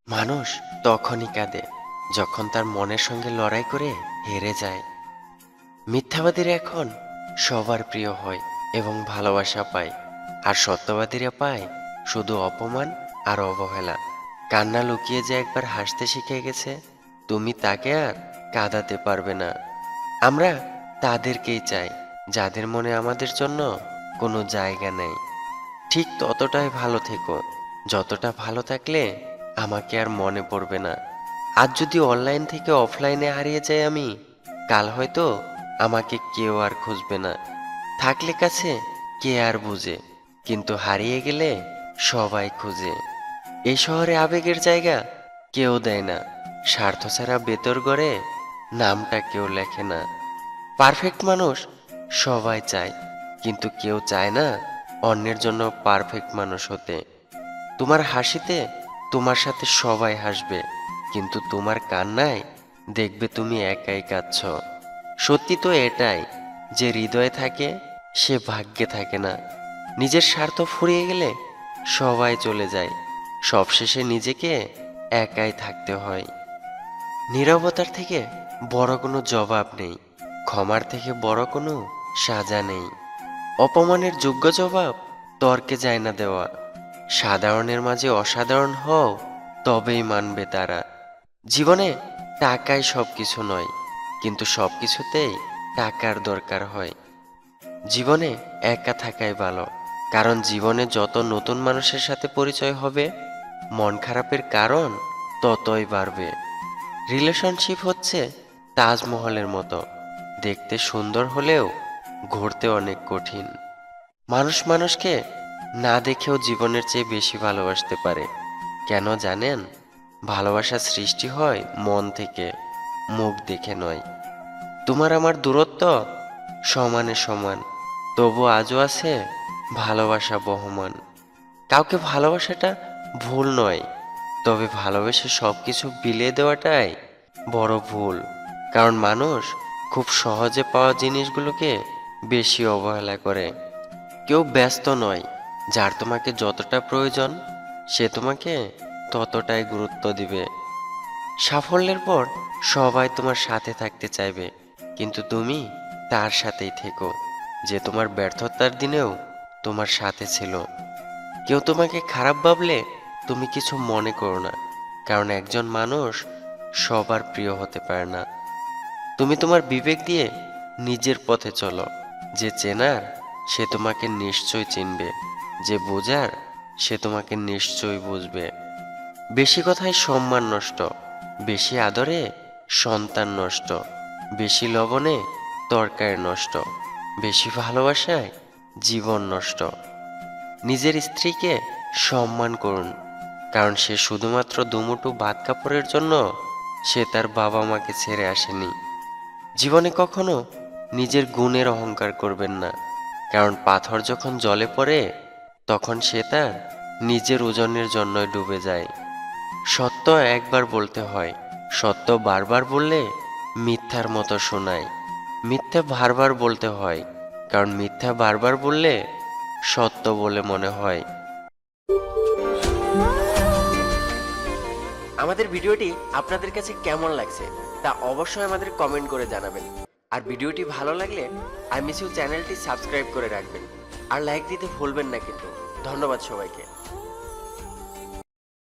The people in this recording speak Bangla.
মানুষ তখনই কাঁদে যখন তার মনের সঙ্গে লড়াই করে হেরে যায়। মিথ্যাবাদীরা এখন সবার প্রিয় হয় এবং ভালোবাসা পায়, আর সত্যবাদীরা পায় শুধু অপমান আর অবহেলা। কান্না লুকিয়ে যে একবার হাসতে শিখে গেছে, তুমি তাকে আর কাঁদাতে পারবে না। আমরা তাদেরকেই চাই যাদের মনে আমাদের জন্য কোনো জায়গা নেই। ঠিক ততটাই ভালো থেকো যতটা ভালো থাকলে আমাকে আর মনে পড়বে না। আজ যদি অনলাইন থেকে অফলাইনে হারিয়ে যাই আমি, কাল হয়তো আমাকে কেউ আর খুঁজবে না। থাকলে কাছে কে আর বুঝে, কিন্তু হারিয়ে গেলে সবাই খুঁজে। এই শহরে আবেগের জায়গা কেউ দেয় না, স্বার্থ ছাড়া বেতর গড়ে নামটা কেউ লেখে না। পারফেক্ট মানুষ সবাই চায়, কিন্তু কেউ চায় না অন্যের জন্য পারফেক্ট মানুষ হতে। তোমার হাসিতে তোমার সাথে সবাই হাসবে, কিন্তু তোমার কান্নায় দেখবে তুমি একাই কাঁদছ। সত্যি তো এটাই, যে হৃদয়ে থাকে সে ভাগ্যে থাকে না। নিজের স্বার্থ ফুরিয়ে গেলে সবাই চলে যায়, সবশেষে নিজেকে একাই থাকতে হয়। নীরবতার থেকে বড় কোনো জবাব নেই, ক্ষমার থেকে বড় কোনো সাজা নেই। অপমানের যোগ্য জবাব তর্কে যায় না দেওয়া। সাধারণের মাঝে অসাধারণ হও, তবেই মানবে তারা। জীবনে টাকাই সব কিছু নয়, কিন্তু সব কিছুতেই টাকার দরকার হয়। জীবনে একা থাকাই ভালো, কারণ জীবনে যত নতুন মানুষের সাথে পরিচয় হবে, মন খারাপের কারণ ততই বাড়বে। রিলেশনশিপ হচ্ছে তাজমহলের মতো, দেখতে সুন্দর হলেও ঘুরতে অনেক কঠিন। মানুষ মানুষকে না দেখেও জীবনের চেয়ে বেশি ভালোবাসতে পারে। কেন জানেন? ভালোবাসা সৃষ্টি হয় মন থেকে, মুখ দেখে নয়। তোমার আমার দূরত্ব সমানে সমান, তবু আজও আছে ভালোবাসা বহমান। কাউকে ভালোবাসাটা ভুল নয়, তবে ভালোবেসে সব কিছু বিলিয়ে দেওয়াটাই বড় ভুল। কারণ মানুষ খুব সহজে পাওয়া জিনিসগুলোকে বেশি অবহেলা করে। কেউ ব্যস্ত নয়, যার তোমাকে যতটা প্রয়োজন সে তোমাকে ততটাই গুরুত্ব দিবে। সাফল্যের পর সবাই তোমার সাথে থাকতে চাইবে, কিন্তু তুমি তার সাথেই থেকো যে তোমার ব্যর্থতার দিনেও তোমার সাথে ছিল। কেউ তোমাকে খারাপ ভাবলে তুমি কিছু মনে করো না, কারণ একজন মানুষ সবার প্রিয় হতে পারে না। তুমি তোমার বিবেক দিয়ে নিজের পথে চলো। যে চেনার সে তোমাকে নিশ্চয় চিনবে, যে বোঝার সে তোমাকে নিশ্চয় বুঝবে। বেশি কথায় সম্মান নষ্ট, বেশি আদরে সন্তান নষ্ট, বেশি লবণে তরকারি নষ্ট, বেশি ভালোবাসায় জীবন নষ্ট। নিজের স্ত্রীকে সম্মান করুন, কারণ সে শুধুমাত্র দুমুঠো ভাত কাপড়ের জন্য সে তার বাবা মাকে ছেড়ে আসেনি। জীবনে কখনো নিজের গুণের অহংকার করবেন না, কারণ পাথর যখন জলে পড়ে তখন সে তার নিজের ওজনের জন্যই ডুবে যায়। সত্য একবার বলতে হয়, সত্য বারবার বললে মিথ্যার মতো শোনায়। মিথ্যা বারবার বলতে হয়, কারণ মিথ্যা বারবার বললে সত্য বলে মনে হয়। আমাদের ভিডিওটি আপনাদের কাছে কেমন লাগছে তা অবশ্যই আমাদের কমেন্ট করে জানাবেন। আর ভিডিওটি ভালো লাগলে আই মিস ইউ চ্যানেলটি সাবস্ক্রাইব করে রাখবেন, আর লাইক দিতে ভুলবেন না কিন্তু। ধন্যবাদ সবাইকে।